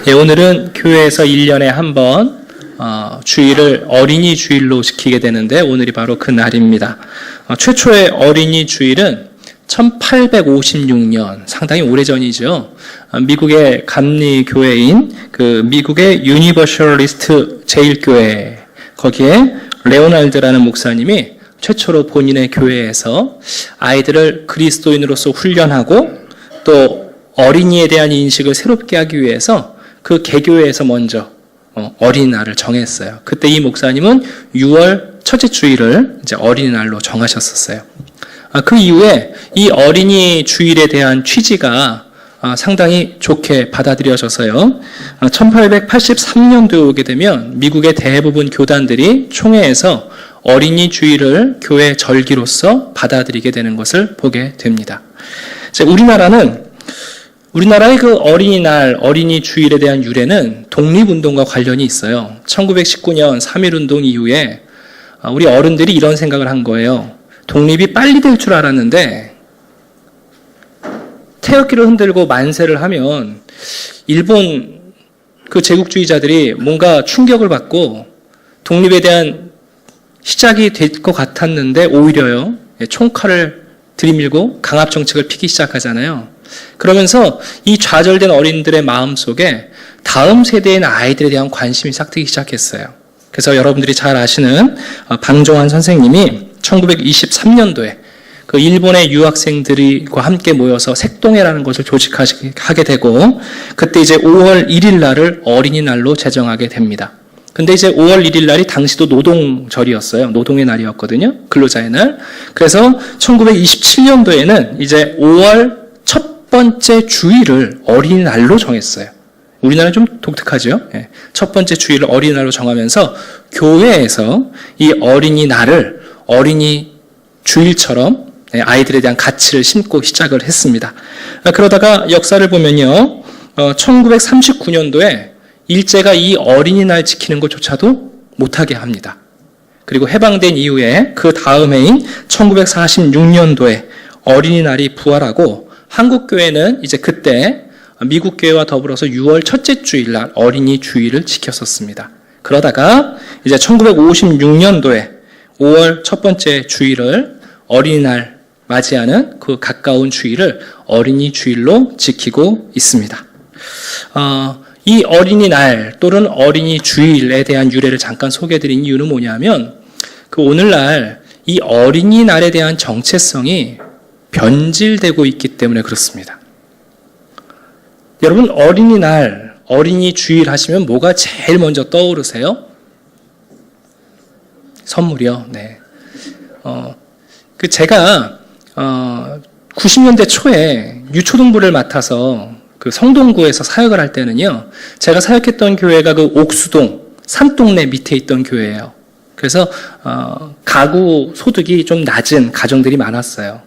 예, 오늘은 교회에서 1년에 한 번 주일을 어린이 주일로 지키게 되는데 오늘이 바로 그 날입니다. 최초의 어린이 주일은 1856년, 상당히 오래전이죠. 미국의 감리교회인 그 미국의 유니버셜리스트 제일교회, 거기에 레오날드라는 목사님이 최초로 본인의 교회에서 아이들을 그리스도인으로서 훈련하고 또 어린이에 대한 인식을 새롭게 하기 위해서 그 개교회에서 먼저 어린이날을 정했어요. 그때 이 목사님은 6월 첫째 주일을 이제 어린이날로 정하셨었어요. 그 이후에 이 어린이 주일에 대한 취지가 상당히 좋게 받아들여져서요. 1883년도에 오게 되면 미국의 대부분 교단들이 총회에서 어린이 주일을 교회 절기로서 받아들이게 되는 것을 보게 됩니다. 우리나라의 그 어린이날, 어린이 주일에 대한 유래는 독립운동과 관련이 있어요. 1919년 3.1운동 이후에 우리 어른들이 이런 생각을 한 거예요. 독립이 빨리 될 줄 알았는데 태극기를 흔들고 만세를 하면 일본 그 제국주의자들이 뭔가 충격을 받고 독립에 대한 시작이 될 것 같았는데 오히려요, 총칼을 들이밀고 강압정책을 피기 시작하잖아요. 그러면서 이 좌절된 어린이들의 마음속에 다음 세대의 아이들에 대한 관심이 싹트기 시작했어요. 그래서 여러분들이 잘 아시는 방종환 선생님이 1923년도에 그 일본의 유학생들과 함께 모여서 색동회라는 것을 조직하게 되고, 그때 이제 5월 1일 날을 어린이날로 제정하게 됩니다. 근데 이제 5월 1일 날이 당시도 노동절이었어요. 노동의 날이었거든요. 근로자의 날. 그래서 1927년도에는 이제 5월 첫 번째 주일을 어린이날로 정했어요. 우리나라는 좀 독특하죠. 첫 번째 주일을 어린이날로 정하면서 교회에서 이 어린이날을 어린이 주일처럼 아이들에 대한 가치를 심고 시작을 했습니다. 그러다가 역사를 보면요, 1939년도에 일제가 이 어린이날 지키는 것조차도 못하게 합니다. 그리고 해방된 이후에 그 다음 해인 1946년도에 어린이날이 부활하고 한국교회는 이제 그때 미국교회와 더불어서 6월 첫째 주일날 어린이 주일을 지켰었습니다. 그러다가 이제 1956년도에 5월 첫 번째 주일을 어린이날 맞이하는 그 가까운 주일을 어린이 주일로 지키고 있습니다. 이 어린이날 또는 어린이 주일에 대한 유래를 잠깐 소개해드린 이유는 뭐냐면, 그 오늘날 이 어린이날에 대한 정체성이 변질되고 있기 때문에 그렇습니다. 여러분, 어린이날, 어린이 주일 하시면 뭐가 제일 먼저 떠오르세요? 선물이요. 네. 제가 90년대 초에 유초등부를 맡아서 그 성동구에서 사역을 할 때는요, 제가 사역했던 교회가 그 옥수동 산동네 밑에 있던 교회예요. 그래서 가구 소득이 좀 낮은 가정들이 많았어요.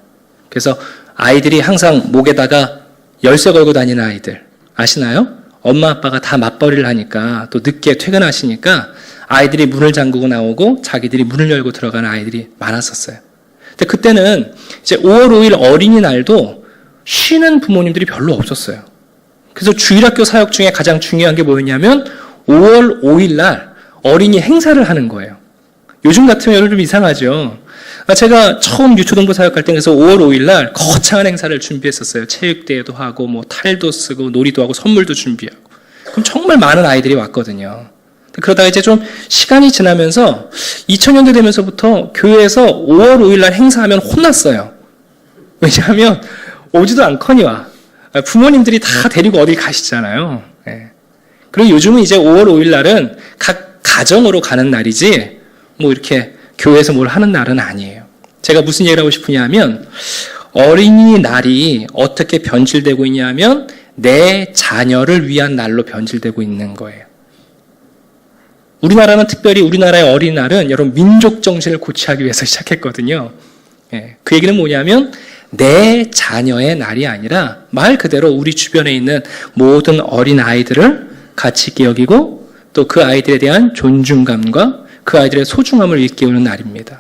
그래서 아이들이 항상 목에다가 열쇠 걸고 다니는 아이들 아시나요? 엄마 아빠가 다 맞벌이를 하니까 또 늦게 퇴근하시니까 아이들이 문을 잠그고 나오고 자기들이 문을 열고 들어가는 아이들이 많았었어요. 근데 그때는 이제 5월 5일 어린이날도 쉬는 부모님들이 별로 없었어요. 그래서 주일학교 사역 중에 가장 중요한 게 뭐였냐면 5월 5일 날 어린이 행사를 하는 거예요. 요즘 같으면 좀 이상하죠. 제가 처음 유초등부 사역할 때 그래서 5월 5일 날 거창한 행사를 준비했었어요. 체육대회도 하고 뭐 탈도 쓰고 놀이도 하고 선물도 준비하고. 그럼 정말 많은 아이들이 왔거든요. 그러다가 이제 좀 시간이 지나면서 2000년대 되면서부터 교회에서 5월 5일 날 행사하면 혼났어요. 왜냐하면 오지도 않거니와 부모님들이 다 데리고 어딜 가시잖아요. 그리고 요즘은 이제 5월 5일 날은 각 가정으로 가는 날이지 뭐 이렇게 교회에서 뭘 하는 날은 아니에요. 제가 무슨 얘기를 하고 싶으냐면, 어린이날이 어떻게 변질되고 있냐면 내 자녀를 위한 날로 변질되고 있는 거예요. 우리나라는 특별히 우리나라의 어린이날은 여러분 민족 정신을 고취하기 위해서 시작했거든요. 그 얘기는 뭐냐면 내 자녀의 날이 아니라 말 그대로 우리 주변에 있는 모든 어린 아이들을 같이 여기고 또 그 아이들에 대한 존중감과 그 아이들의 소중함을 일깨우는 날입니다.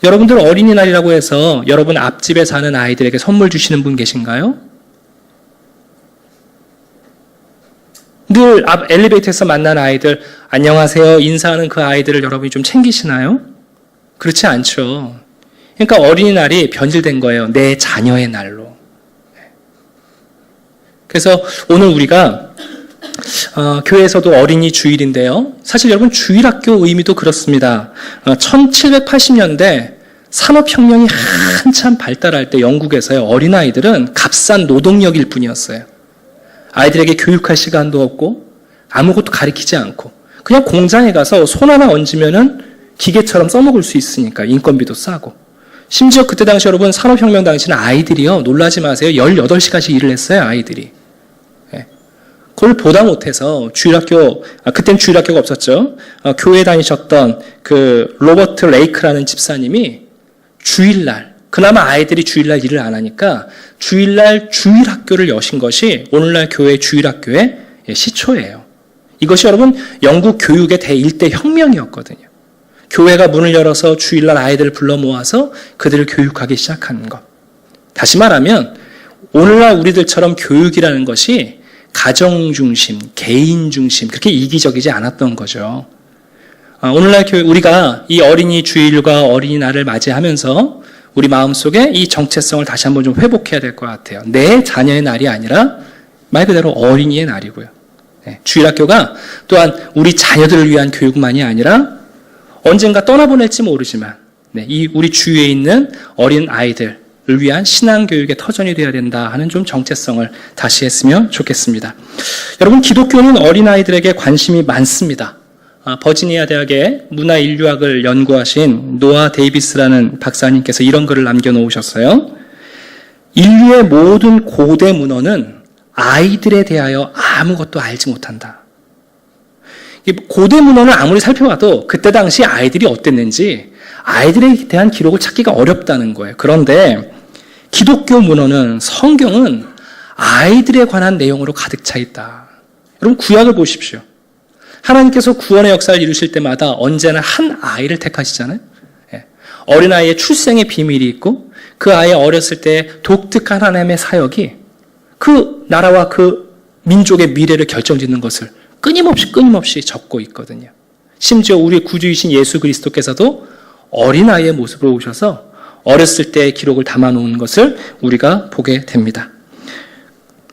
여러분들 어린이날이라고 해서 여러분 앞집에 사는 아이들에게 선물 주시는 분 계신가요? 늘 앞 엘리베이터에서 만난 아이들 안녕하세요 인사하는 그 아이들을 여러분이 좀 챙기시나요? 그렇지 않죠. 그러니까 어린이날이 변질된 거예요. 내 자녀의 날로. 그래서 오늘 우리가 교회에서도 어린이 주일인데요. 사실 여러분 주일학교 의미도 그렇습니다. 1780년대 산업혁명이 한참 발달할 때 영국에서의 어린아이들은 값싼 노동력일 뿐이었어요. 아이들에게 교육할 시간도 없고 아무것도 가르치지 않고 그냥 공장에 가서 손 하나 얹으면은 기계처럼 써먹을 수 있으니까 인건비도 싸고 심지어 그때 당시 여러분 산업혁명 당시는 아이들이요 놀라지 마세요 18시간씩 일을 했어요 아이들이. 그걸 보다 못해서 주일학교 그땐 주일학교가 없었죠. 교회 다니셨던 그 로버트 레이크라는 집사님이 주일날 그나마 아이들이 주일날 일을 안 하니까 주일날 주일학교를 여신 것이 오늘날 교회 주일학교의 시초예요. 이것이 여러분 영국 교육의 대1대 혁명이었거든요. 교회가 문을 열어서 주일날 아이들을 불러 모아서 그들을 교육하기 시작하는 것. 다시 말하면 오늘날 우리들처럼 교육이라는 것이 가정 중심, 개인 중심 그렇게 이기적이지 않았던 거죠. 오늘날 교회 우리가 이 어린이 주일과 어린이날을 맞이하면서 우리 마음속에 이 정체성을 다시 한번 좀 회복해야 될 것 같아요. 내 자녀의 날이 아니라 말 그대로 어린이의 날이고요. 주일학교가 또한 우리 자녀들을 위한 교육만이 아니라 언젠가 떠나보낼지 모르지만 이 우리 주위에 있는 어린 아이들을 위한 신앙교육의 터전이 되어야 된다 하는 좀 정체성을 다시 했으면 좋겠습니다. 여러분 기독교는 어린아이들에게 관심이 많습니다. 버지니아 대학의 문화인류학을 연구하신 노아 데이비스라는 박사님께서 이런 글을 남겨놓으셨어요. 인류의 모든 고대 문헌은 아이들에 대하여 아무것도 알지 못한다. 고대 문헌을 아무리 살펴봐도 그때 당시 아이들이 어땠는지 아이들에 대한 기록을 찾기가 어렵다는 거예요. 그런데 기독교 문헌은 성경은 아이들에 관한 내용으로 가득 차 있다. 여러분 구약을 보십시오. 하나님께서 구원의 역사를 이루실 때마다 언제나 한 아이를 택하시잖아요. 어린아이의 출생의 비밀이 있고 그 아이의 어렸을 때 독특한 하나님의 사역이 그 나라와 그 민족의 미래를 결정짓는 것을 끊임없이 적고 있거든요. 심지어 우리 구주이신 예수 그리스도께서도 어린아이의 모습으로 오셔서 어렸을 때의 기록을 담아놓은 것을 우리가 보게 됩니다.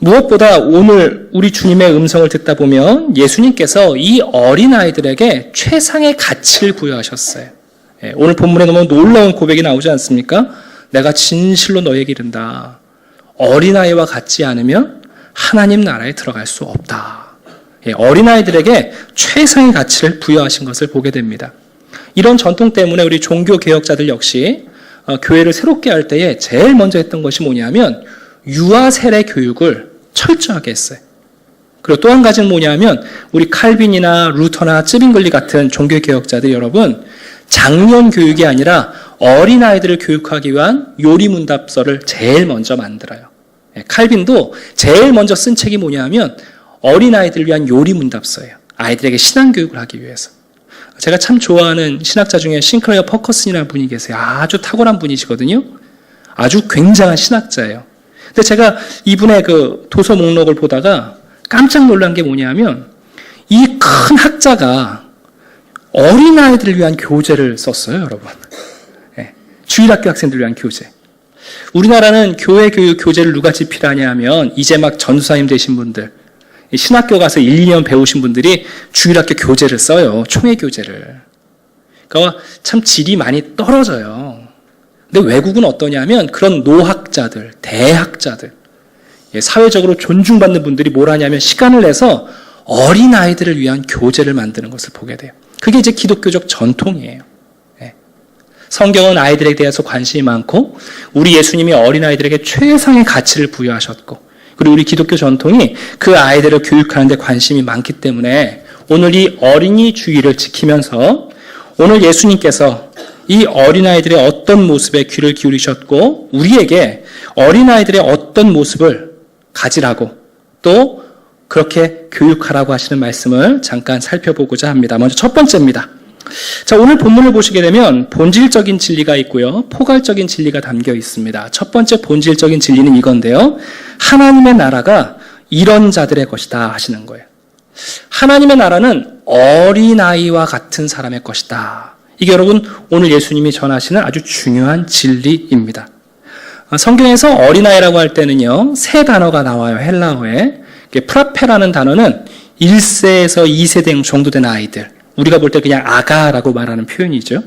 무엇보다 오늘 우리 주님의 음성을 듣다 보면 예수님께서 이 어린아이들에게 최상의 가치를 부여하셨어요. 오늘 본문에 너무 놀라운 고백이 나오지 않습니까? 내가 진실로 너에게 이른다. 어린아이와 같지 않으면 하나님 나라에 들어갈 수 없다. 어린아이들에게 최상의 가치를 부여하신 것을 보게 됩니다. 이런 전통 때문에 우리 종교개혁자들 역시 교회를 새롭게 할 때에 제일 먼저 했던 것이 뭐냐면 유아 세례 교육을 철저하게 했어요. 그리고 또 한 가지는 뭐냐면 우리 칼빈이나 루터나 쯔빙글리 같은 종교개혁자들 여러분 장년 교육이 아니라 어린아이들을 교육하기 위한 요리문답서를 제일 먼저 만들어요. 칼빈도 제일 먼저 쓴 책이 뭐냐면 어린아이들을 위한 요리문답서예요. 아이들에게 신앙교육을 하기 위해서. 제가 참 좋아하는 신학자 중에 싱클레어 퍼커슨이라는 분이 계세요. 아주 탁월한 분이시거든요. 아주 굉장한 신학자예요. 근데 제가 이분의 그 도서 목록을 보다가 깜짝 놀란 게 뭐냐면 이 큰 학자가 어린아이들을 위한 교재를 썼어요, 여러분. 주일학교 학생들을 위한 교재. 우리나라는 교회 교육 교재를 누가 집필하냐 하면 이제 막 전도사님 되신 분들, 신학교 가서 1, 2년 배우신 분들이 주일학교 교재를 써요. 총회 교재를. 그러니까 참 질이 많이 떨어져요. 근데 외국은 어떠냐면 그런 노학자들, 대학자들, 사회적으로 존중받는 분들이 뭘 하냐면 시간을 내서 어린아이들을 위한 교재를 만드는 것을 보게 돼요. 그게 이제 기독교적 전통이에요. 성경은 아이들에 대해서 관심이 많고 우리 예수님이 어린아이들에게 최상의 가치를 부여하셨고 그리고 우리 기독교 전통이 그 아이들을 교육하는 데 관심이 많기 때문에 오늘 이 어린이 주일을 지키면서 오늘 예수님께서 이 어린아이들의 어떤 모습에 귀를 기울이셨고 우리에게 어린아이들의 어떤 모습을 가지라고 또 그렇게 교육하라고 하시는 말씀을 잠깐 살펴보고자 합니다. 먼저 첫 번째입니다. 자, 오늘 본문을 보시게 되면 본질적인 진리가 있고요. 포괄적인 진리가 담겨 있습니다. 첫 번째 본질적인 진리는 이건데요. 하나님의 나라가 이런 자들의 것이다 하시는 거예요. 하나님의 나라는 어린아이와 같은 사람의 것이다. 이게 여러분 오늘 예수님이 전하시는 아주 중요한 진리입니다. 성경에서 어린아이라고 할 때는요, 세 단어가 나와요. 헬라어에. 프라페라는 단어는 1세에서 2세 정도 된 아이들, 우리가 볼 때 그냥 아가라고 말하는 표현이죠.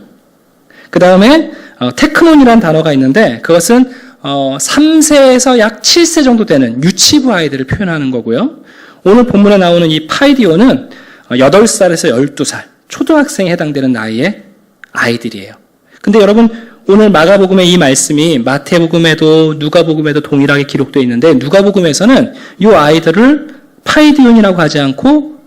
그 다음에 테크논이라는 단어가 있는데 그것은 3세에서 약 7세 정도 되는 유치부 아이들을 표현하는 거고요. 오늘 본문에 나오는 이 파이디오는 8살에서 12살 초등학생에 해당되는 나이의 아이들이에요. 근데 여러분 오늘 마가복음의 이 말씀이 마태복음에도 누가복음에도 동일하게 기록되어 있는데 누가복음에서는 이 아이들을 파이디온이라고 하지 않고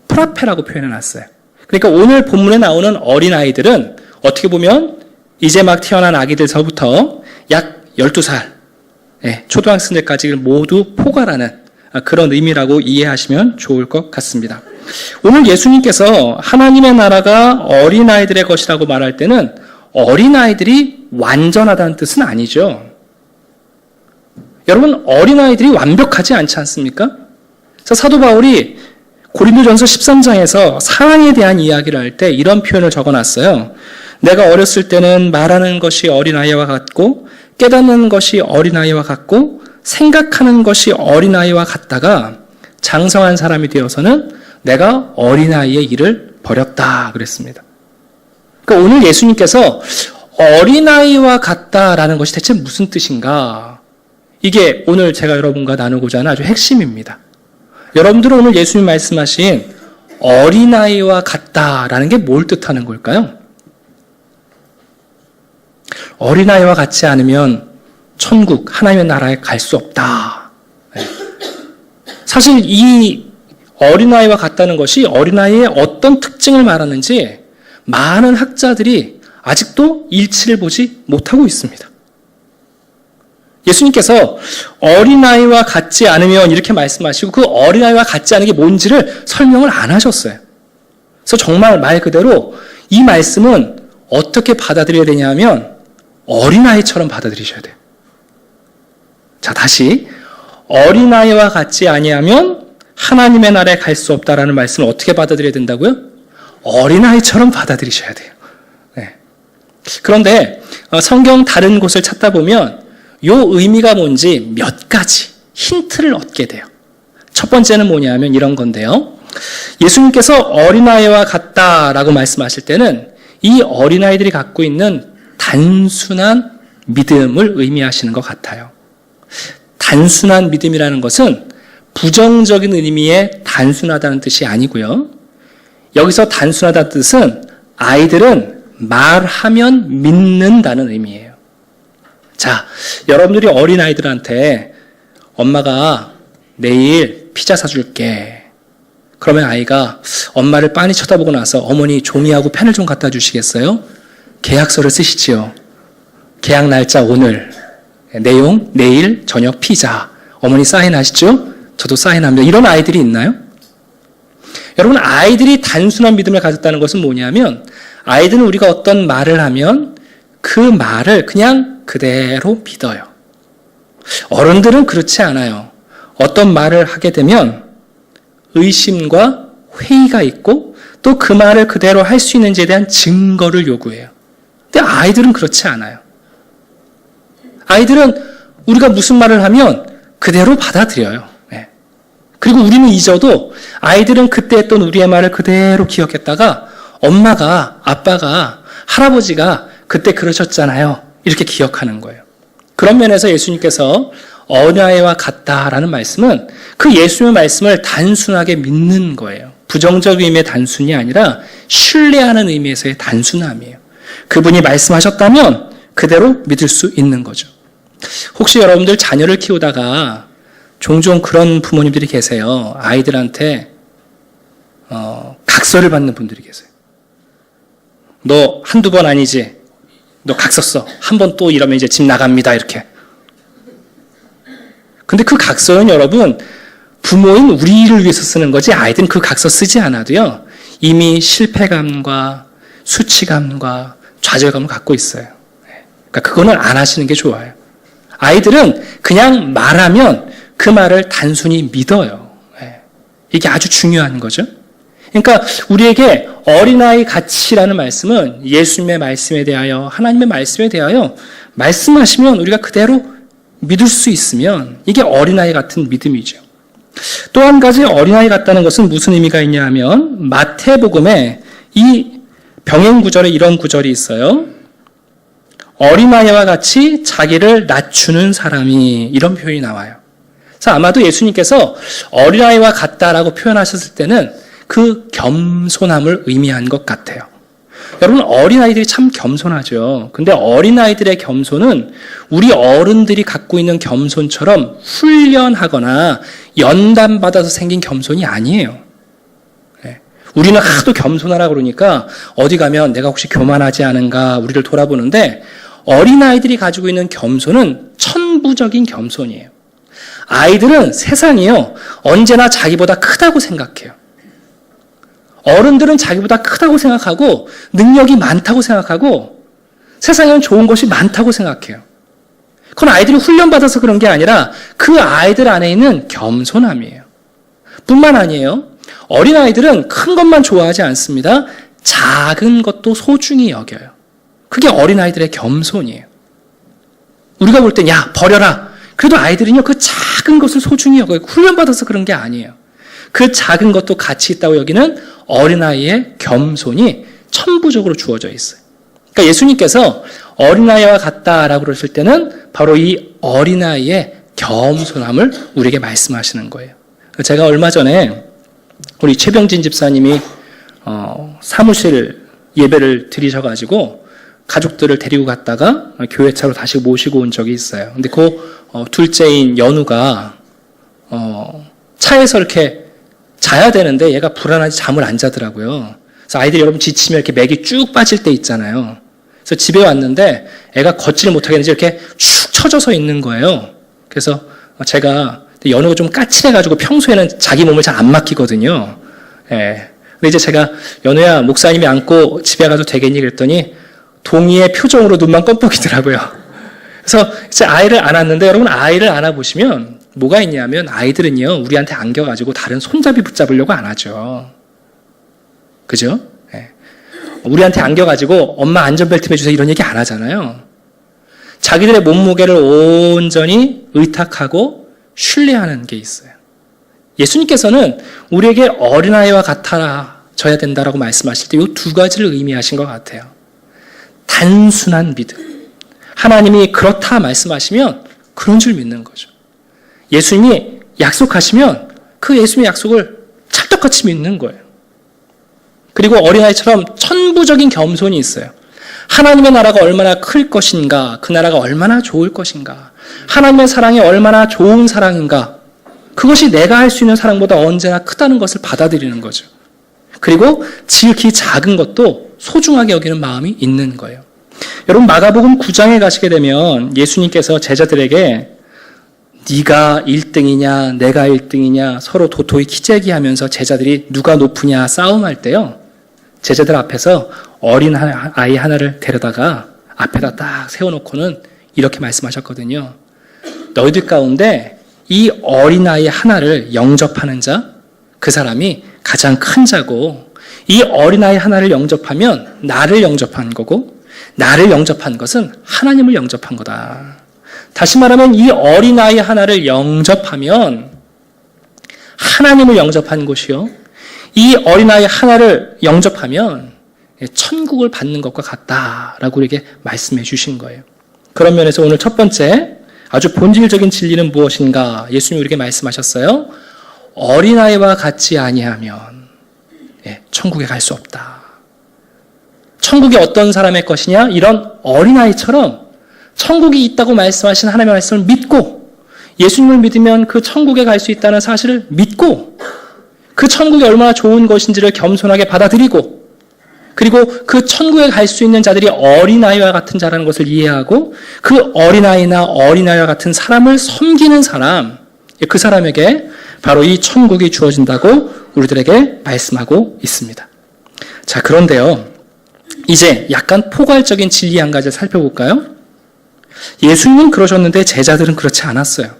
프라페라고 표현해놨어요. 그러니까 오늘 본문에 나오는 어린아이들은 어떻게 보면 이제 막 태어난 아기들서부터 약 12살 초등학생들까지 모두 포괄하는 그런 의미라고 이해하시면 좋을 것 같습니다. 오늘 예수님께서 하나님의 나라가 어린아이들의 것이라고 말할 때는 어린아이들이 완전하다는 뜻은 아니죠. 여러분 어린아이들이 완벽하지 않지 않습니까? 그래서 사도 바울이 고린도전서 13장에서 사랑에 대한 이야기를 할 때 이런 표현을 적어놨어요. 내가 어렸을 때는 말하는 것이 어린아이와 같고 깨닫는 것이 어린아이와 같고 생각하는 것이 어린아이와 같다가 장성한 사람이 되어서는 내가 어린아이의 일을 버렸다 그랬습니다. 그러니까 오늘 예수님께서 어린아이와 같다라는 것이 대체 무슨 뜻인가? 이게 오늘 제가 여러분과 나누고자 하는 아주 핵심입니다. 여러분들은 오늘 예수님 말씀하신 어린아이와 같다라는 게 뭘 뜻하는 걸까요? 어린아이와 같지 않으면 천국, 하나님의 나라에 갈 수 없다. 사실 이 어린아이와 같다는 것이 어린아이의 어떤 특징을 말하는지 많은 학자들이 아직도 일치를 보지 못하고 있습니다. 예수님께서 어린아이와 같지 않으면 이렇게 말씀하시고 그 어린아이와 같지 않은 게 뭔지를 설명을 안 하셨어요. 그래서 정말 말 그대로 이 말씀은 어떻게 받아들여야 되냐면 어린아이처럼 받아들이셔야 돼요. 자, 다시 어린아이와 같지 아니하면 하나님의 나라에 갈 수 없다라는 말씀을 어떻게 받아들여야 된다고요? 어린아이처럼 받아들이셔야 돼요. 네. 그런데 성경 다른 곳을 찾다 보면 이 의미가 뭔지 몇 가지 힌트를 얻게 돼요. 첫 번째는 뭐냐면 이런 건데요. 예수님께서 어린아이와 같다라고 말씀하실 때는 이 어린아이들이 갖고 있는 단순한 믿음을 의미하시는 것 같아요. 단순한 믿음이라는 것은 부정적인 의미의 단순하다는 뜻이 아니고요. 여기서 단순하다는 뜻은 아이들은 말하면 믿는다는 의미예요. 자, 여러분들이 어린아이들한테 엄마가 내일 피자 사줄게. 그러면 아이가 엄마를 빤히 쳐다보고 나서 어머니 종이하고 펜을 좀 갖다 주시겠어요? 계약서를 쓰시지요. 계약 날짜 오늘, 내용 내일 저녁 피자. 어머니 사인하시죠? 저도 사인합니다. 이런 아이들이 있나요? 여러분 아이들이 단순한 믿음을 가졌다는 것은 뭐냐면 아이들은 우리가 어떤 말을 하면 그 말을 그냥 그대로 믿어요. 어른들은 그렇지 않아요. 어떤 말을 하게 되면 의심과 회의가 있고 또 그 말을 그대로 할 수 있는지에 대한 증거를 요구해요. 근데 아이들은 그렇지 않아요. 아이들은 우리가 무슨 말을 하면 그대로 받아들여요. 네. 그리고 우리는 잊어도 아이들은 그때 했던 우리의 말을 그대로 기억했다가 엄마가, 아빠가, 할아버지가 그때 그러셨잖아요. 이렇게 기억하는 거예요. 그런 면에서 예수님께서 어린아이와 같다라는 말씀은 그 예수님의 말씀을 단순하게 믿는 거예요. 부정적 의미의 단순이 아니라 신뢰하는 의미에서의 단순함이에요. 그분이 말씀하셨다면 그대로 믿을 수 있는 거죠. 혹시 여러분들 자녀를 키우다가 종종 그런 부모님들이 계세요. 아이들한테 각서를 받는 분들이 계세요. 너 한두 번 아니지? 너 각서 써. 한 번 또 이러면 이제 집 나갑니다. 이렇게. 근데 그 각서는 여러분 부모인 우리를 위해서 쓰는 거지 아이들은 그 각서 쓰지 않아도요. 이미 실패감과 수치감과 좌절감을 갖고 있어요. 그러니까 그거는 안 하시는 게 좋아요. 아이들은 그냥 말하면 그 말을 단순히 믿어요. 이게 아주 중요한 거죠. 그러니까 우리에게 어린아이 같이라는 말씀은 예수님의 말씀에 대하여, 하나님의 말씀에 대하여 말씀하시면 우리가 그대로 믿을 수 있으면 이게 어린아이 같은 믿음이죠. 또 한 가지 어린아이 같다는 것은 무슨 의미가 있냐 하면 마태복음에 이 병행 구절에 이런 구절이 있어요. 어린아이와 같이 자기를 낮추는 사람이, 이런 표현이 나와요. 그래서 아마도 예수님께서 어린아이와 같다라고 표현하셨을 때는 그 겸손함을 의미한 것 같아요. 여러분, 어린아이들이 참 겸손하죠. 근데 어린아이들의 겸손은 우리 어른들이 갖고 있는 겸손처럼 훈련하거나 연단받아서 생긴 겸손이 아니에요. 우리는 하도 겸손하라 그러니까 어디 가면 내가 혹시 교만하지 않은가 우리를 돌아보는데, 어린아이들이 가지고 있는 겸손은 천부적인 겸손이에요. 아이들은 세상이요, 언제나 자기보다 크다고 생각해요. 어른들은 자기보다 크다고 생각하고 능력이 많다고 생각하고 세상에는 좋은 것이 많다고 생각해요. 그건 아이들이 훈련받아서 그런 게 아니라 그 아이들 안에 있는 겸손함이에요. 뿐만 아니에요. 어린아이들은 큰 것만 좋아하지 않습니다. 작은 것도 소중히 여겨요. 그게 어린아이들의 겸손이에요. 우리가 볼 땐 야, 버려라. 그래도 아이들은요, 그 작은 것을 소중히 여겨요. 훈련받아서 그런 게 아니에요. 그 작은 것도 가치 있다고 여기는 어린아이의 겸손이 천부적으로 주어져 있어요. 그러니까 예수님께서 어린아이와 같다라고 그러실 때는 바로 이 어린아이의 겸손함을 우리에게 말씀하시는 거예요. 제가 얼마 전에 우리 최병진 집사님이 사무실 예배를 드리셔가지고 가족들을 데리고 갔다가 교회 차로 다시 모시고 온 적이 있어요. 근데 그 둘째인 연우가 차에서 이렇게 자야 되는데 얘가 불안하지 잠을 안 자더라고요. 그래서 아이들이 여러분 지치면 이렇게 맥이 쭉 빠질 때 있잖아요. 그래서 집에 왔는데 애가 걷지를 못하겠는지 이렇게 축 처져서 있는 거예요. 그래서 제가 연우가 좀 까칠해가지고 평소에는 자기 몸을 잘 안 맡기거든요. 예. 근데 이제 제가 연우야, 목사님이 안고 집에 가도 되겠니? 그랬더니 동의의 표정으로 눈만 껌뻑이더라고요. 그래서 이제 아이를 안았는데, 여러분 아이를 안아보시면 뭐가 있냐면 아이들은요, 우리한테 안겨가지고 다른 손잡이 붙잡으려고 안 하죠. 그죠? 예. 우리한테 안겨가지고 엄마 안전벨트 매주세요 이런 얘기 안 하잖아요. 자기들의 몸무게를 온전히 의탁하고 신뢰하는 게 있어요. 예수님께서는 우리에게 어린아이와 같아져야 된다라고 말씀하실 때 이 두 가지를 의미하신 것 같아요. 단순한 믿음. 하나님이 그렇다 말씀하시면 그런 줄 믿는 거죠. 예수님이 약속하시면 그 예수님의 약속을 찰떡같이 믿는 거예요. 그리고 어린아이처럼 천부적인 겸손이 있어요. 하나님의 나라가 얼마나 클 것인가, 그 나라가 얼마나 좋을 것인가, 하나님의 사랑이 얼마나 좋은 사랑인가, 그것이 내가 할 수 있는 사랑보다 언제나 크다는 것을 받아들이는 거죠. 그리고 지극히 작은 것도 소중하게 여기는 마음이 있는 거예요. 여러분, 마가복음 9장에 가시게 되면 예수님께서 제자들에게 네가 1등이냐 내가 1등이냐 서로 도토히 키재기하면서 제자들이 누가 높으냐 싸움할 때요, 제자들 앞에서 어린 아이 하나를 데려다가 앞에다 딱 세워놓고는 이렇게 말씀하셨거든요. 너희들 가운데 이 어린아이 하나를 영접하는 자, 그 사람이 가장 큰 자고, 이 어린아이 하나를 영접하면 나를 영접한 거고, 나를 영접한 것은 하나님을 영접한 거다. 다시 말하면 이 어린아이 하나를 영접하면 하나님을 영접한 것이요, 이 어린아이 하나를 영접하면 천국을 받는 것과 같다라고 우리에게 말씀해 주신 거예요. 그런 면에서 오늘 첫 번째 아주 본질적인 진리는 무엇인가? 예수님이 우리에게 말씀하셨어요. 어린아이와 같지 아니하면 천국에 갈 수 없다. 천국이 어떤 사람의 것이냐? 이런 어린아이처럼 천국이 있다고 말씀하신 하나님의 말씀을 믿고, 예수님을 믿으면 그 천국에 갈 수 있다는 사실을 믿고, 그 천국이 얼마나 좋은 것인지를 겸손하게 받아들이고, 그리고 그 천국에 갈 수 있는 자들이 어린아이와 같은 자라는 것을 이해하고, 그 어린아이나 어린아이와 같은 사람을 섬기는 사람, 그 사람에게 바로 이 천국이 주어진다고 우리들에게 말씀하고 있습니다. 자, 그런데요, 이제 약간 포괄적인 진리 한 가지를 살펴볼까요? 예수님은 그러셨는데 제자들은 그렇지 않았어요.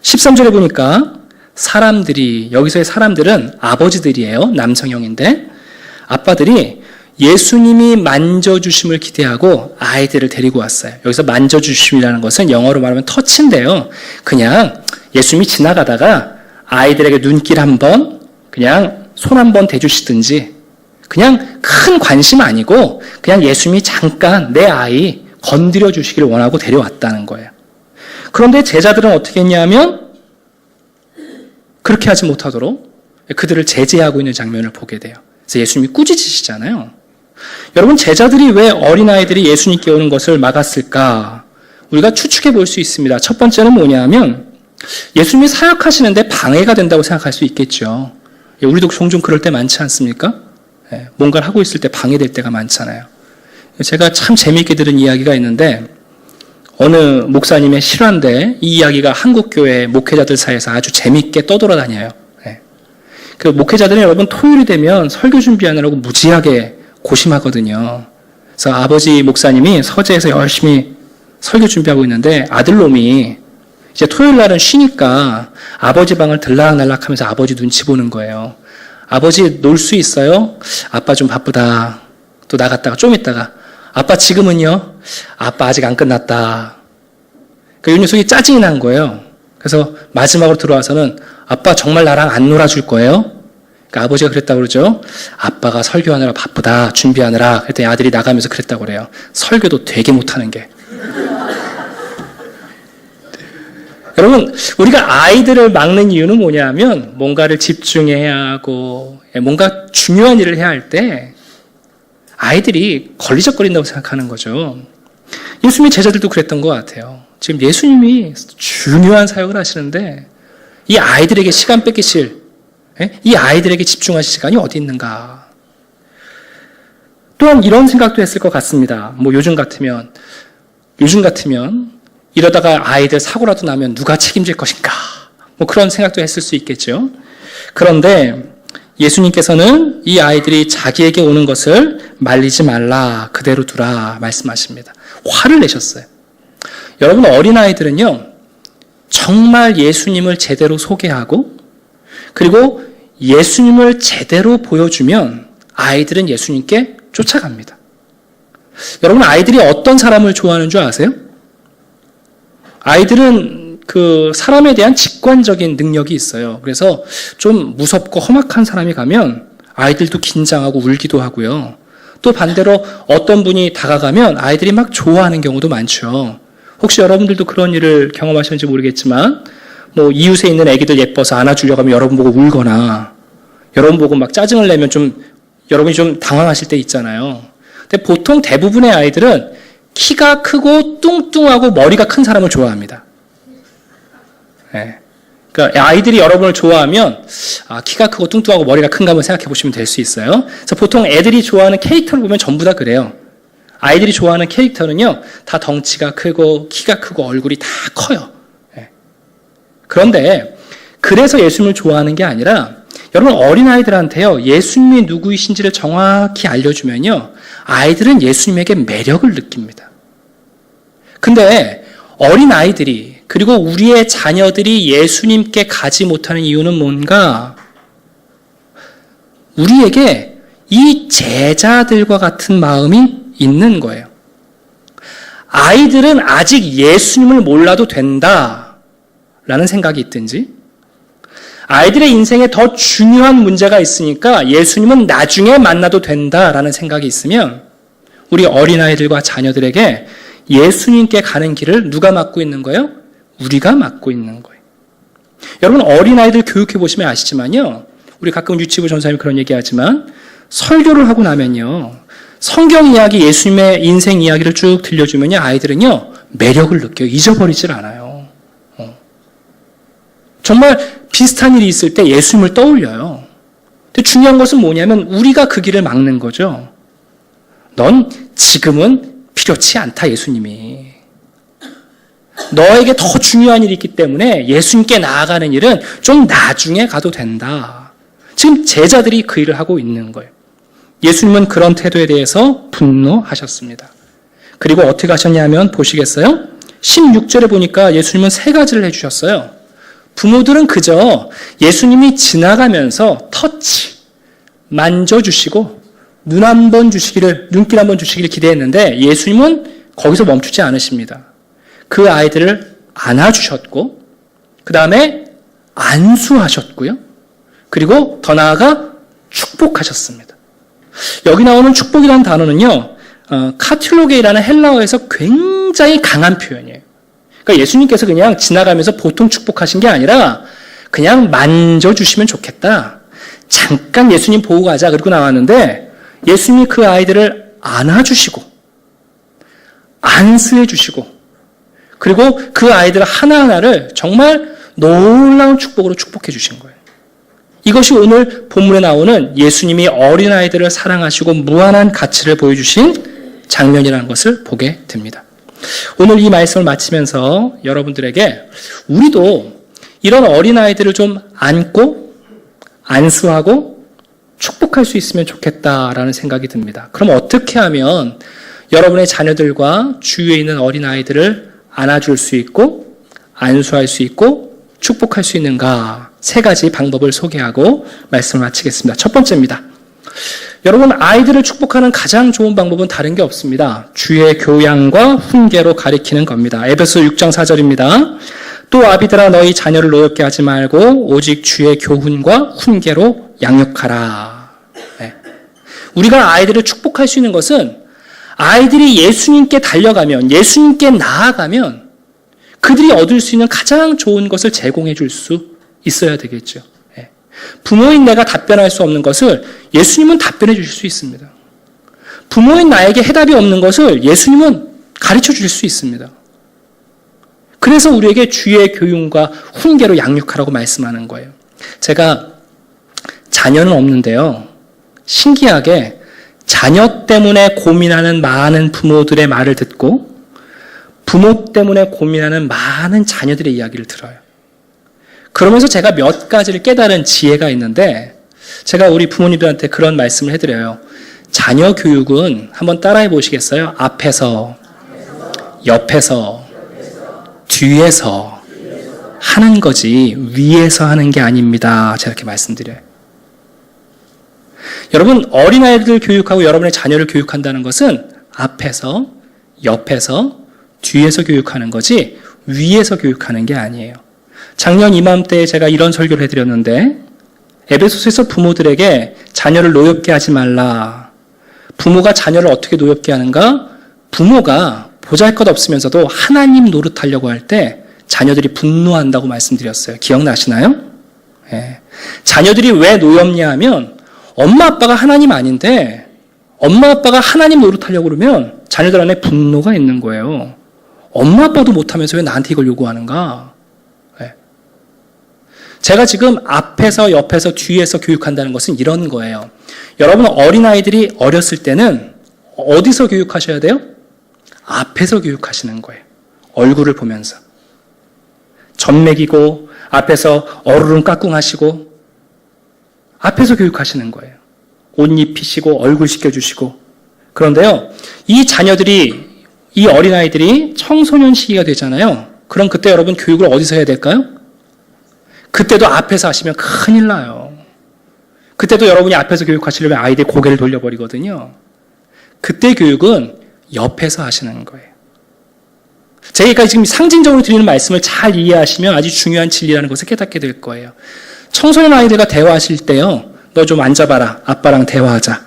13절에 보니까 사람들이, 여기서의 사람들은 아버지들이에요. 남성형인데 아빠들이 예수님이 만져주심을 기대하고 아이들을 데리고 왔어요. 여기서 만져주심이라는 것은 영어로 말하면 터치인데요. 그냥 예수님이 지나가다가 아이들에게 눈길 한번, 그냥 손 한번 대주시든지, 그냥 큰 관심 아니고 그냥 예수님이 잠깐 내 아이 건드려 주시기를 원하고 데려왔다는 거예요. 그런데 제자들은 어떻게 했냐면 그렇게 하지 못하도록 그들을 제재하고 있는 장면을 보게 돼요. 그래서 예수님이 꾸짖으시잖아요. 여러분, 제자들이 왜 어린아이들이 예수님께 오는 것을 막았을까? 우리가 추측해 볼 수 있습니다. 첫 번째는 뭐냐면 예수님이 사역하시는데 방해가 된다고 생각할 수 있겠죠. 우리도 종종 그럴 때 많지 않습니까? 뭔가를 하고 있을 때 방해될 때가 많잖아요. 제가 참 재미있게 들은 이야기가 있는데 어느 목사님의 실화인데 이 이야기가 한국교회 목회자들 사이에서 아주 재미있게 떠돌아다녀요. 그 목회자들은 여러분 토요일이 되면 설교 준비하느라고 무지하게 고심하거든요. 그래서 아버지 목사님이 서재에서 열심히 설교 준비하고 있는데 아들놈이 이제 토요일 날은 쉬니까 아버지 방을 들락날락 하면서 아버지 눈치 보는 거예요. 아버지 놀 수 있어요? 아빠 좀 바쁘다. 또 나갔다가 좀 있다가 아빠 지금은요? 아빠 아직 안 끝났다. 이 녀석이 짜증이 난 거예요. 그래서 마지막으로 들어와서는 아빠 정말 나랑 안 놀아줄 거예요? 그러니까 아버지가 그랬다고 그러죠. 아빠가 설교하느라 바쁘다. 준비하느라. 그랬더니 아들이 나가면서 그랬다고 그래요. 설교도 되게 못하는 게. 여러분, 우리가 아이들을 막는 이유는 뭐냐면 뭔가를 집중해야 하고 뭔가 중요한 일을 해야 할 때 아이들이 걸리적거린다고 생각하는 거죠. 예수님의 제자들도 그랬던 것 같아요. 지금 예수님이 중요한 사역을 하시는데 이 아이들에게 시간 뺏기실, 이 아이들에게 집중하실 시간이 어디 있는가. 또한 이런 생각도 했을 것 같습니다. 요즘 같으면 이러다가 아이들 사고라도 나면 누가 책임질 것인가? 그런 생각도 했을 수 있겠죠. 그런데 예수님께서는 이 아이들이 자기에게 오는 것을 말리지 말라, 그대로 두라 말씀하십니다. 화를 내셨어요. 여러분, 어린아이들은요, 정말 예수님을 제대로 소개하고 그리고 예수님을 제대로 보여주면 아이들은 예수님께 쫓아갑니다. 여러분, 아이들이 어떤 사람을 좋아하는 줄 아세요? 아이들은 그 사람에 대한 직관적인 능력이 있어요. 그래서 좀 무섭고 험악한 사람이 가면 아이들도 긴장하고 울기도 하고요. 또 반대로 어떤 분이 다가가면 아이들이 막 좋아하는 경우도 많죠. 혹시 여러분들도 그런 일을 경험하셨는지 모르겠지만 이웃에 있는 애기들 예뻐서 안아주려고 하면 여러분 보고 울거나 여러분 보고 막 짜증을 내면 여러분이 좀 당황하실 때 있잖아요. 근데 보통 대부분의 아이들은 키가 크고 뚱뚱하고 머리가 큰 사람을 좋아합니다. 그러니까 아이들이 여러분을 좋아하면 키가 크고 뚱뚱하고 머리가 큰가 한번 생각해 보시면 될 수 있어요. 그래서 보통 애들이 좋아하는 캐릭터를 보면 전부 다 그래요. 아이들이 좋아하는 캐릭터는요, 다 덩치가 크고 키가 크고 얼굴이 다 커요. 그런데 그래서 예수님을 좋아하는 게 아니라 여러분, 어린아이들한테요, 예수님이 누구이신지를 정확히 알려주면요, 아이들은 예수님에게 매력을 느낍니다. 근데 어린아이들이 그리고 우리의 자녀들이 예수님께 가지 못하는 이유는 뭔가? 우리에게 이 제자들과 같은 마음이 있는 거예요. 아이들은 아직 예수님을 몰라도 된다라는 생각이 있든지, 아이들의 인생에 더 중요한 문제가 있으니까 예수님은 나중에 만나도 된다라는 생각이 있으면 우리 어린아이들과 자녀들에게 예수님께 가는 길을 누가 막고 있는 거예요? 우리가 막고 있는 거예요. 여러분, 어린아이들 교육해 보시면 아시지만요, 우리 가끔 유치부 전사님이 그런 얘기하지만 설교를 하고 나면요, 성경 이야기, 예수님의 인생 이야기를 쭉 들려주면요, 아이들은요, 매력을 느껴요. 잊어버리질 않아요. 정말 비슷한 일이 있을 때 예수님을 떠올려요. 근데 중요한 것은 뭐냐면 우리가 그 길을 막는 거죠. 넌 지금은 필요치 않다, 예수님이. 너에게 더 중요한 일이 있기 때문에 예수님께 나아가는 일은 좀 나중에 가도 된다. 지금 제자들이 그 일을 하고 있는 거예요. 예수님은 그런 태도에 대해서 분노하셨습니다. 그리고 어떻게 하셨냐면 보시겠어요? 16절에 보니까 예수님은 세 가지를 해주셨어요. 부모들은 그저 예수님이 지나가면서 터치, 만져주시고 눈길 한번 주시기를 기대했는데 예수님은 거기서 멈추지 않으십니다. 그 아이들을 안아주셨고 그 다음에 안수하셨고요. 그리고 더 나아가 축복하셨습니다. 여기 나오는 축복이라는 단어는요. 카틸로게이라는 헬라어에서 굉장히 강한 표현이에요. 그러니까 예수님께서 그냥 지나가면서 보통 축복하신 게 아니라 그냥 만져주시면 좋겠다. 잠깐 예수님 보고 가자. 그리고 나왔는데 예수님이 그 아이들을 안아주시고 안수해주시고 그리고 그 아이들 하나하나를 정말 놀라운 축복으로 축복해 주신 거예요. 이것이 오늘 본문에 나오는 예수님이 어린아이들을 사랑하시고 무한한 가치를 보여주신 장면이라는 것을 보게 됩니다. 오늘 이 말씀을 마치면서 여러분들에게 우리도 이런 어린아이들을 좀 안고 안수하고 축복할 수 있으면 좋겠다라는 생각이 듭니다. 그럼 어떻게 하면 여러분의 자녀들과 주위에 있는 어린아이들을 안아줄 수 있고 안수할 수 있고 축복할 수 있는가? 3가지 방법을 소개하고 말씀을 마치겠습니다. 첫 번째입니다. 여러분, 아이들을 축복하는 가장 좋은 방법은 다른 게 없습니다. 주의 교양과 훈계로 가리키는 겁니다. 에베소 6장 4절입니다. 또 아비들아 너희 자녀를 노엽게 하지 말고 오직 주의 교훈과 훈계로 양육하라. 네. 우리가 아이들을 축복할 수 있는 것은 아이들이 예수님께 달려가면 예수님께 나아가면 그들이 얻을 수 있는 가장 좋은 것을 제공해 줄 수 있어야 되겠죠. 네. 부모인 내가 답변할 수 없는 것을 예수님은 답변해 주실 수 있습니다. 부모인 나에게 해답이 없는 것을 예수님은 가르쳐 주실 수 있습니다. 그래서 우리에게 주의 교훈과 훈계로 양육하라고 말씀하는 거예요. 제가 자녀는 없는데요. 신기하게 자녀 때문에 고민하는 많은 부모들의 말을 듣고 부모 때문에 고민하는 많은 자녀들의 이야기를 들어요. 그러면서 제가 몇 가지를 깨달은 지혜가 있는데 제가 우리 부모님들한테 그런 말씀을 해드려요. 자녀 교육은 한번 따라해 보시겠어요? 앞에서, 옆에서, 뒤에서 하는 거지 위에서 하는 게 아닙니다. 제가 이렇게 말씀드려요. 여러분, 어린아이들 교육하고 여러분의 자녀를 교육한다는 것은 앞에서, 옆에서, 뒤에서 교육하는 거지 위에서 교육하는 게 아니에요. 작년 이맘때에 제가 이런 설교를 해드렸는데 에베소서에서 부모들에게 자녀를 노엽게 하지 말라. 부모가 자녀를 어떻게 노엽게 하는가? 부모가 보잘것없으면서도 하나님 노릇하려고 할 때 자녀들이 분노한다고 말씀드렸어요. 기억나시나요? 네. 자녀들이 왜 노엽냐 하면 엄마 아빠가 하나님 아닌데 엄마 아빠가 하나님 노릇하려고 그러면 자녀들 안에 분노가 있는 거예요. 엄마 아빠도 못하면서 왜 나한테 이걸 요구하는가? 네. 제가 지금 앞에서 옆에서 뒤에서 교육한다는 것은 이런 거예요. 여러분 어린아이들이 어렸을 때는 어디서 교육하셔야 돼요? 앞에서 교육하시는 거예요. 얼굴을 보면서. 젖 먹이고 앞에서 어르른 까꿍 하시고 앞에서 교육하시는 거예요. 옷 입히시고 얼굴 씻겨주시고. 그런데요. 이 자녀들이 이 어린아이들이 청소년 시기가 되잖아요. 그럼 그때 여러분 교육을 어디서 해야 될까요? 그때도 앞에서 하시면 큰일 나요. 그때도 여러분이 앞에서 교육하시려면 아이들이 고개를 돌려버리거든요. 그때 교육은 옆에서 하시는 거예요. 제가 지금 상징적으로 드리는 말씀을 잘 이해하시면 아주 중요한 진리라는 것을 깨닫게 될 거예요. 청소년 아이들과 대화하실 때요. 너 좀 앉아봐라. 아빠랑 대화하자.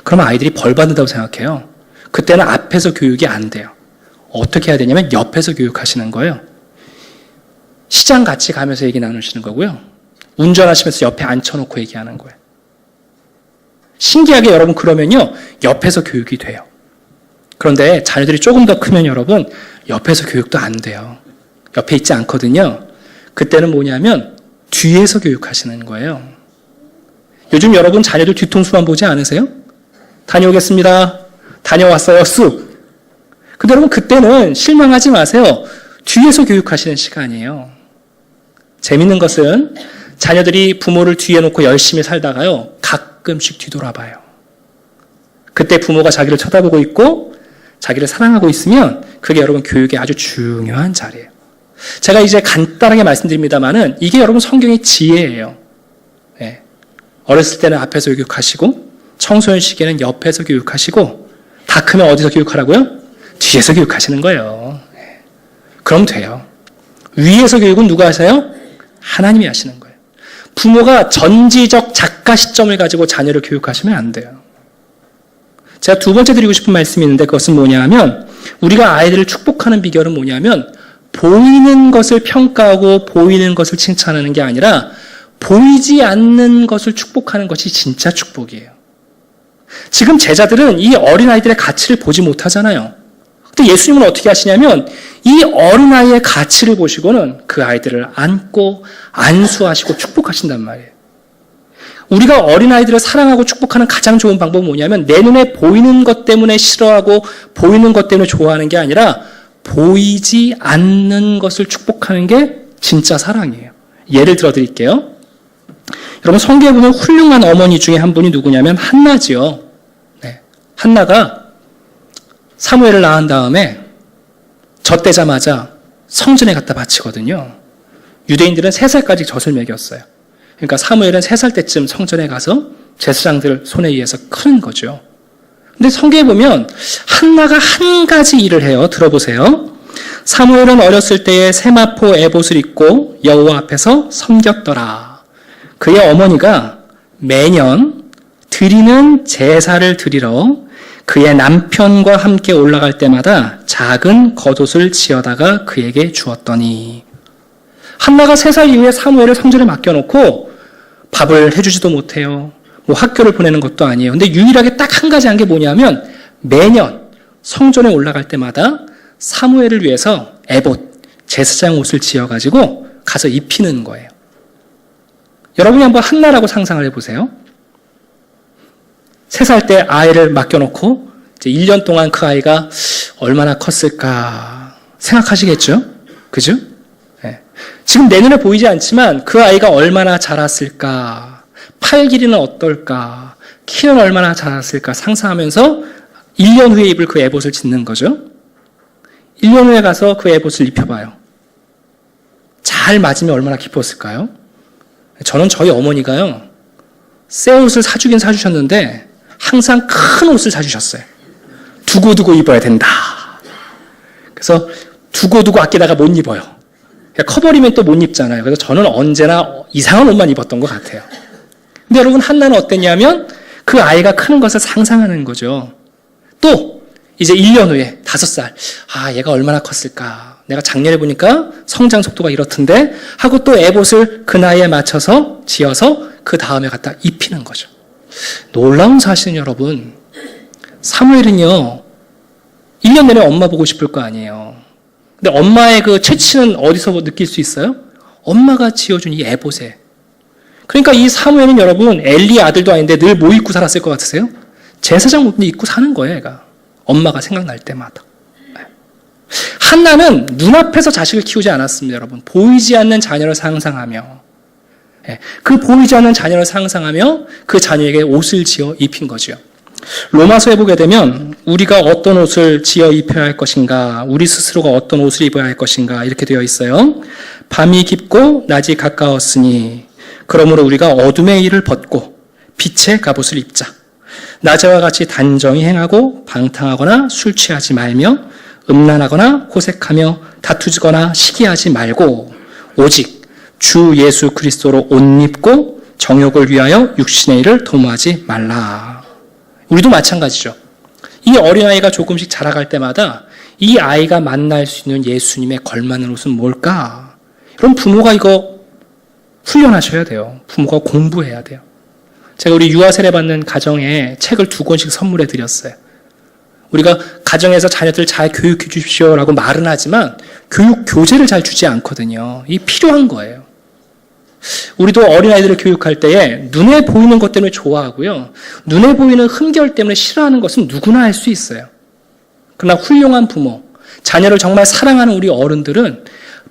그러면 아이들이 벌 받는다고 생각해요. 그때는 앞에서 교육이 안 돼요. 어떻게 해야 되냐면 옆에서 교육하시는 거예요. 시장 같이 가면서 얘기 나누시는 거고요. 운전하시면서 옆에 앉혀놓고 얘기하는 거예요. 신기하게 여러분 그러면요. 옆에서 교육이 돼요. 그런데 자녀들이 조금 더 크면 여러분 옆에서 교육도 안 돼요. 옆에 있지 않거든요. 그때는 뭐냐면 뒤에서 교육하시는 거예요. 요즘 여러분 자녀들 뒤통수만 보지 않으세요? 다녀오겠습니다. 다녀왔어요. 쑥. 근데 여러분 그때는 실망하지 마세요. 뒤에서 교육하시는 시간이에요. 재밌는 것은 자녀들이 부모를 뒤에 놓고 열심히 살다가요. 가끔씩 뒤돌아봐요. 그때 부모가 자기를 쳐다보고 있고 자기를 사랑하고 있으면 그게 여러분 교육의 아주 중요한 자리예요. 제가 이제 간단하게 말씀드립니다만은 이게 여러분 성경의 지혜예요. 예. 어렸을 때는 앞에서 교육하시고 청소년 시기에는 옆에서 교육하시고 다 크면 어디서 교육하라고요? 뒤에서 교육하시는 거예요. 예. 그럼 돼요. 위에서 교육은 누가 하세요? 하나님이 하시는 거예요. 부모가 전지적 작가 시점을 가지고 자녀를 교육하시면 안 돼요. 제가 두 번째 드리고 싶은 말씀이 있는데 그것은 뭐냐 하면 우리가 아이들을 축복하는 비결은 뭐냐면 보이는 것을 평가하고 보이는 것을 칭찬하는 게 아니라 보이지 않는 것을 축복하는 것이 진짜 축복이에요. 지금 제자들은 이 어린아이들의 가치를 보지 못하잖아요. 근데 예수님은 어떻게 하시냐면 이 어린아이의 가치를 보시고는 그 아이들을 안고 안수하시고 축복하신단 말이에요. 우리가 어린아이들을 사랑하고 축복하는 가장 좋은 방법은 뭐냐면 내 눈에 보이는 것 때문에 싫어하고 보이는 것 때문에 좋아하는 게 아니라 보이지 않는 것을 축복하는 게 진짜 사랑이에요. 예를 들어 드릴게요. 여러분 성경에 보면 훌륭한 어머니 중에 한 분이 누구냐면 한나지요. 네. 한나가 사무엘을 낳은 다음에 젖대자마자 성전에 갖다 바치거든요. 유대인들은 3살까지 젖을 먹였어요. 그러니까 사무엘은 3살 때쯤 성전에 가서 제사장들 손에 의해서 크는 거죠. 근데 성경에 보면 한나가 한 가지 일을 해요. 들어보세요. 사무엘은 어렸을 때에 세마포 에봇을 입고 여호와 앞에서 섬겼더라. 그의 어머니가 매년 드리는 제사를 드리러 그의 남편과 함께 올라갈 때마다 작은 겉옷을 지어다가 그에게 주었더니 한나가 3살 이후에 사무엘을 성전에 맡겨놓고 밥을 해주지도 못해요. 뭐 학교를 보내는 것도 아니에요. 근데 유일하게 딱 한 가지 한 게 뭐냐면 매년 성전에 올라갈 때마다 사무엘을 위해서 에봇, 제사장 옷을 지어가지고 가서 입히는 거예요. 여러분이 한번 한나라고 상상을 해보세요. 3살 때 아이를 맡겨놓고 이제 1년 동안 그 아이가 얼마나 컸을까 생각하시겠죠? 그죠? 네. 지금 내 눈에 보이지 않지만 그 아이가 얼마나 자랐을까, 팔 길이는 어떨까, 키는 얼마나 자랐을까 상상하면서 1년 후에 입을 그 에봇을 짓는 거죠. 1년 후에 가서 그 에봇을 입혀봐요. 잘 맞으면 얼마나 기뻤을까요? 저는 저희 어머니가요, 새 옷을 사주긴 사주셨는데 항상 큰 옷을 사주셨어요. 두고두고 입어야 된다. 그래서 두고두고 아끼다가 못 입어요. 커버리면 또 못 입잖아요. 그래서 저는 언제나 이상한 옷만 입었던 것 같아요. 근데 여러분 한나는 어땠냐면 그 아이가 크는 것을 상상하는 거죠. 또 이제 1년 후에 5살. 아, 얘가 얼마나 컸을까. 내가 작년에 보니까 성장 속도가 이렇던데 하고 또 에봇을 그 나이에 맞춰서 지어서 그 다음에 갖다 입히는 거죠. 놀라운 사실은 여러분, 사무엘은요 1년 내내 엄마 보고 싶을 거 아니에요. 근데 엄마의 그 채취는 어디서 느낄 수 있어요? 엄마가 지어준 이 에봇에. 그러니까 이 사무엘은 여러분 엘리 아들도 아닌데 늘 뭐 입고 살았을 것 같으세요? 제사장 옷 입고 사는 거예요. 얘가. 엄마가 생각날 때마다. 한나는 눈앞에서 자식을 키우지 않았습니다. 여러분. 보이지 않는 자녀를 상상하며 그 보이지 않는 자녀를 상상하며 그 자녀에게 옷을 지어 입힌 거죠. 로마서에 보게 되면 우리가 어떤 옷을 지어 입혀야 할 것인가, 우리 스스로가 어떤 옷을 입어야 할 것인가 이렇게 되어 있어요. 밤이 깊고 낮이 가까웠으니 그러므로 우리가 어둠의 일을 벗고 빛의 갑옷을 입자. 낮에와 같이 단정히 행하고 방탕하거나 술 취하지 말며 음란하거나 호색하며 다투지거나 시기하지 말고 오직 주 예수 그리스도로 옷 입고 정욕을 위하여 육신의 일을 도모하지 말라. 우리도 마찬가지죠. 이 어린아이가 조금씩 자라갈 때마다 이 아이가 만날 수 있는 예수님의 걸맞는 옷은 뭘까? 그럼 부모가 이거 훈련하셔야 돼요. 부모가 공부해야 돼요. 제가 우리 유아 세례 받는 가정에 책을 2권씩 선물해 드렸어요. 우리가 가정에서 자녀들 잘 교육해 주십시오라고 말은 하지만 교육 교재를 잘 주지 않거든요. 이게 필요한 거예요. 우리도 어린아이들을 교육할 때에 눈에 보이는 것 때문에 좋아하고요. 눈에 보이는 흠결 때문에 싫어하는 것은 누구나 할 수 있어요. 그러나 훌륭한 부모, 자녀를 정말 사랑하는 우리 어른들은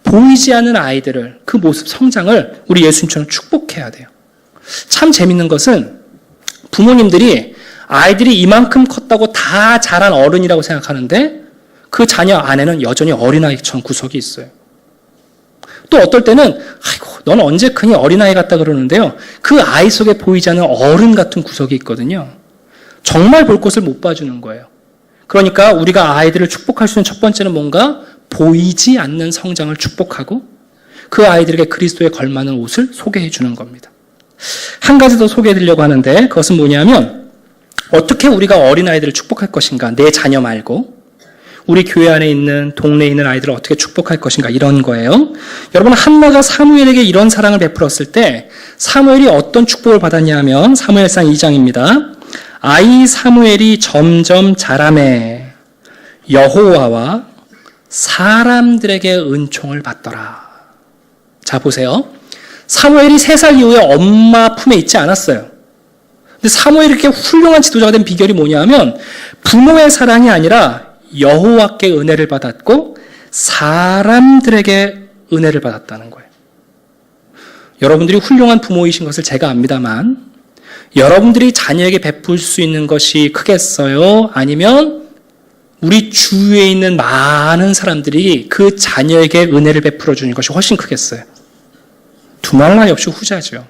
보이지 않는 아이들을, 그 모습, 성장을 우리 예수님처럼 축복해야 돼요. 참 재밌는 것은 부모님들이 아이들이 이만큼 컸다고 다 자란 어른이라고 생각하는데 그 자녀 안에는 여전히 어린아이처럼 구석이 있어요. 또 어떨 때는 아이고 넌 언제 크니 어린아이 같다 그러는데요. 그 아이 속에 보이지 않는 어른 같은 구석이 있거든요. 정말 볼 것을 못 봐주는 거예요. 그러니까 우리가 아이들을 축복할 수 있는 첫 번째는 뭔가 보이지 않는 성장을 축복하고 그 아이들에게 그리스도에 걸맞는 옷을 소개해 주는 겁니다. 한 가지 더 소개해 드리려고 하는데 그것은 뭐냐면 어떻게 우리가 어린아이들을 축복할 것인가, 내 자녀 말고 우리 교회 안에 있는 동네에 있는 아이들을 어떻게 축복할 것인가 이런 거예요. 여러분 한나가 사무엘에게 이런 사랑을 베풀었을 때 사무엘이 어떤 축복을 받았냐면 사무엘상 2장입니다. 아이 사무엘이 점점 자라매 여호와와 사람들에게 은총을 받더라. 자 보세요. 사무엘이 3살 이후에 엄마 품에 있지 않았어요. 근데 사무엘이 이렇게 훌륭한 지도자가 된 비결이 뭐냐면 부모의 사랑이 아니라 여호와께 은혜를 받았고 사람들에게 은혜를 받았다는 거예요. 여러분들이 훌륭한 부모이신 것을 제가 압니다만 여러분들이 자녀에게 베풀 수 있는 것이 크겠어요? 아니면 우리 주위에 있는 많은 사람들이 그 자녀에게 은혜를 베풀어 주는 것이 훨씬 크겠어요? 두말 나위 없이 후자죠.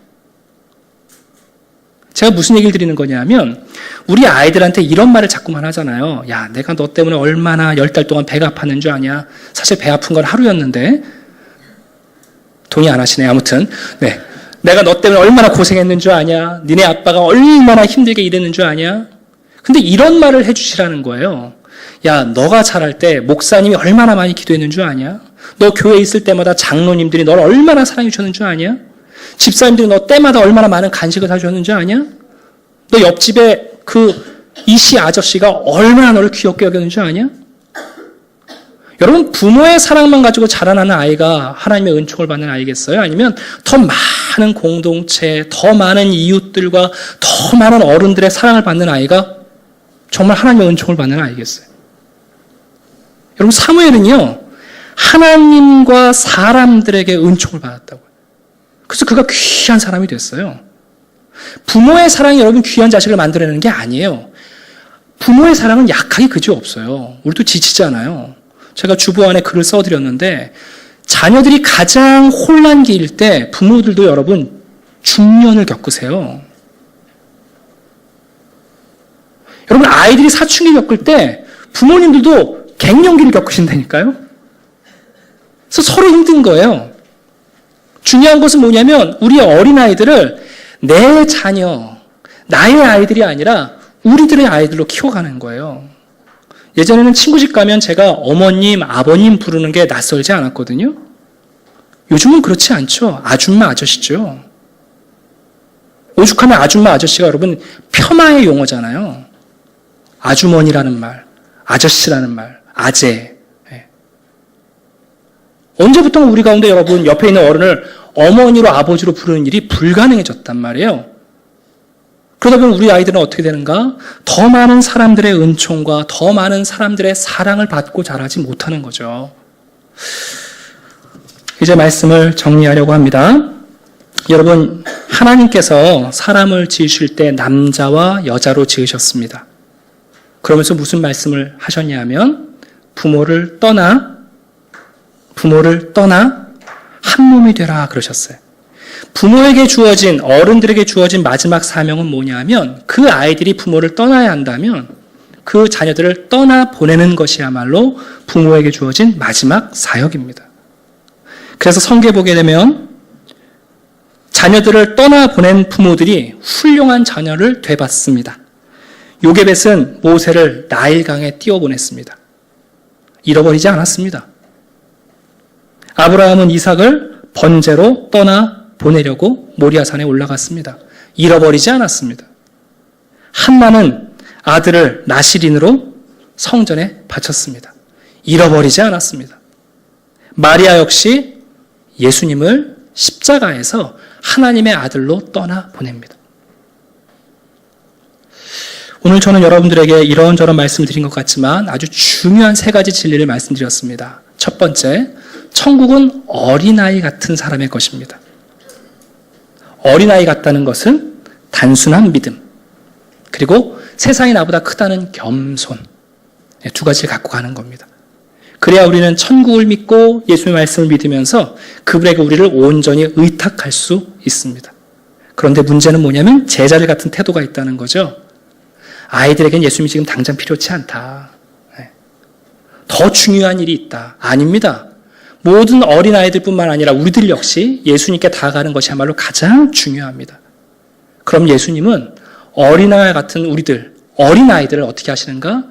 제가 무슨 얘기를 드리는 거냐면 우리 아이들한테 이런 말을 자꾸만 하잖아요. 야, 내가 너 때문에 얼마나 10달 동안 배가 아팠는 줄 아냐? 사실 배 아픈 건 하루였는데 동의 안 하시네. 아무튼 네, 내가 너 때문에 얼마나 고생했는 줄 아냐? 니네 아빠가 얼마나 힘들게 일했는 줄 아냐? 근데 이런 말을 해주시라는 거예요. 야, 너가 자랄 때 목사님이 얼마나 많이 기도했는 줄 아냐? 너 교회에 있을 때마다 장로님들이 너를 얼마나 사랑해 주셨는 줄 아냐? 집사님들이 너 때마다 얼마나 많은 간식을 사주셨는 줄 아냐? 너 옆집에 그 이씨 아저씨가 얼마나 너를 귀엽게 여겼는 줄 아냐? 여러분 부모의 사랑만 가지고 자라나는 아이가 하나님의 은총을 받는 아이겠어요? 아니면 더 많은 공동체, 더 많은 이웃들과 더 많은 어른들의 사랑을 받는 아이가 정말 하나님의 은총을 받는 아이겠어요? 여러분 사무엘은요 하나님과 사람들에게 은총을 받았다고요. 그래서 그가 귀한 사람이 됐어요. 부모의 사랑이 여러분 귀한 자식을 만들어내는 게 아니에요. 부모의 사랑은 약하게 그지없어요. 우리도 지치잖아요. 제가 주보 안에 글을 써드렸는데 자녀들이 가장 혼란기일 때 부모들도 여러분 중년을 겪으세요. 여러분 아이들이 사춘기 겪을 때 부모님들도 갱년기를 겪으신다니까요. 그래서 서로 힘든 거예요. 중요한 것은 뭐냐면 우리 어린아이들을 내 자녀, 나의 아이들이 아니라 우리들의 아이들로 키워가는 거예요. 예전에는 친구 집 가면 제가 어머님, 아버님 부르는 게 낯설지 않았거든요. 요즘은 그렇지 않죠. 아줌마, 아저씨죠. 오죽하면 아줌마, 아저씨가 여러분 폄하의 용어잖아요. 아주머니라는 말, 아저씨라는 말, 아재. 언제부터 우리 가운데 여러분 옆에 있는 어른을 어머니로 아버지로 부르는 일이 불가능해졌단 말이에요. 그러다 보면 우리 아이들은 어떻게 되는가? 더 많은 사람들의 은총과 더 많은 사람들의 사랑을 받고 자라지 못하는 거죠. 이제 말씀을 정리하려고 합니다. 여러분 하나님께서 사람을 지으실 때 남자와 여자로 지으셨습니다. 그러면서 무슨 말씀을 하셨냐면 부모를 떠나 한 몸이 되라 그러셨어요. 부모에게 주어진, 어른들에게 주어진 마지막 사명은 뭐냐면 그 아이들이 부모를 떠나야 한다면 그 자녀들을 떠나보내는 것이야말로 부모에게 주어진 마지막 사역입니다. 그래서 성경에 보게 되면 자녀들을 떠나보낸 부모들이 훌륭한 자녀를 되받습니다. 요게벳은 모세를 나일강에 띄워보냈습니다. 잃어버리지 않았습니다. 아브라함은 이삭을 번제로 떠나 보내려고 모리아산에 올라갔습니다. 잃어버리지 않았습니다. 한나는 아들을 나시린으로 성전에 바쳤습니다. 잃어버리지 않았습니다. 마리아 역시 예수님을 십자가에서 하나님의 아들로 떠나 보냅니다. 오늘 저는 여러분들에게 이런저런 말씀을 드린 것 같지만 아주 중요한 3가지 진리를 말씀드렸습니다. 첫 번째, 천국은 어린아이 같은 사람의 것입니다. 어린아이 같다는 것은 단순한 믿음, 그리고 세상이 나보다 크다는 겸손, 2가지를 갖고 가는 겁니다. 그래야 우리는 천국을 믿고 예수의 말씀을 믿으면서 그분에게 우리를 온전히 의탁할 수 있습니다. 그런데 문제는 뭐냐면 제자들 같은 태도가 있다는 거죠. 아이들에겐 예수님이 지금 당장 필요치 않다. 더 중요한 일이 있다. 아닙니다. 모든 어린아이들뿐만 아니라 우리들 역시 예수님께 다가가는 것이야말로 가장 중요합니다. 그럼 예수님은 어린아이 같은 우리들, 어린아이들을 어떻게 하시는가?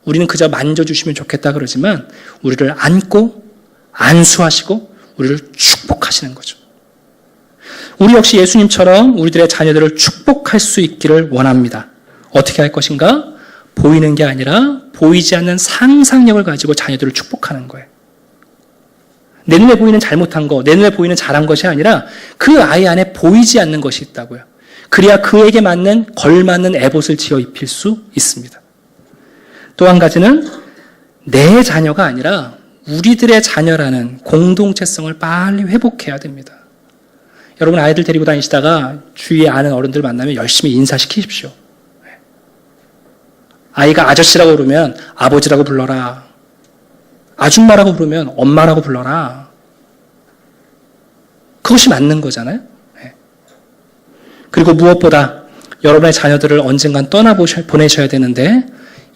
우리는 그저 만져주시면 좋겠다 그러지만 우리를 안고 안수하시고 우리를 축복하시는 거죠. 우리 역시 예수님처럼 우리들의 자녀들을 축복할 수 있기를 원합니다. 어떻게 할 것인가? 보이는 게 아니라 보이지 않는 상상력을 가지고 자녀들을 축복하는 거예요. 내 눈에 보이는 잘못한 거, 내 눈에 보이는 잘한 것이 아니라 그 아이 안에 보이지 않는 것이 있다고요. 그래야 그에게 맞는, 걸맞는 에봇을 지어 입힐 수 있습니다. 또 한 가지는 내 자녀가 아니라 우리들의 자녀라는 공동체성을 빨리 회복해야 됩니다. 여러분 아이들 데리고 다니시다가 주위에 아는 어른들 만나면 열심히 인사시키십시오. 아이가 아저씨라고 부르면 아버지라고 불러라. 아줌마라고 부르면 엄마라고 불러라. 그것이 맞는 거잖아요. 그리고 무엇보다 여러분의 자녀들을 언젠간 떠나보내셔야 되는데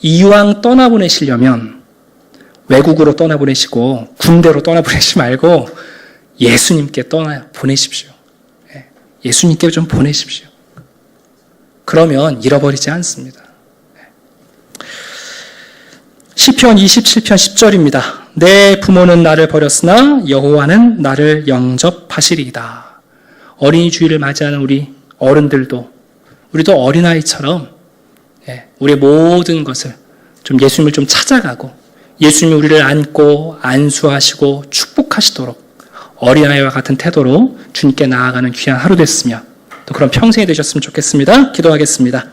이왕 떠나보내시려면 외국으로 떠나보내시고 군대로 떠나보내시지 말고 예수님께 보내십시오. 예수님께 좀 보내십시오. 그러면 잃어버리지 않습니다. 시편 27편 10절입니다. 내 부모는 나를 버렸으나 여호와는 나를 영접하시리이다. 어린이 주일을 맞이하는 우리 어른들도 우리도 어린아이처럼 우리의 모든 것을 좀 예수님을 좀 찾아가고 예수님이 우리를 안고 안수하시고 축복하시도록 어린아이와 같은 태도로 주님께 나아가는 귀한 하루 됐으며 또 그런 평생이 되셨으면 좋겠습니다. 기도하겠습니다.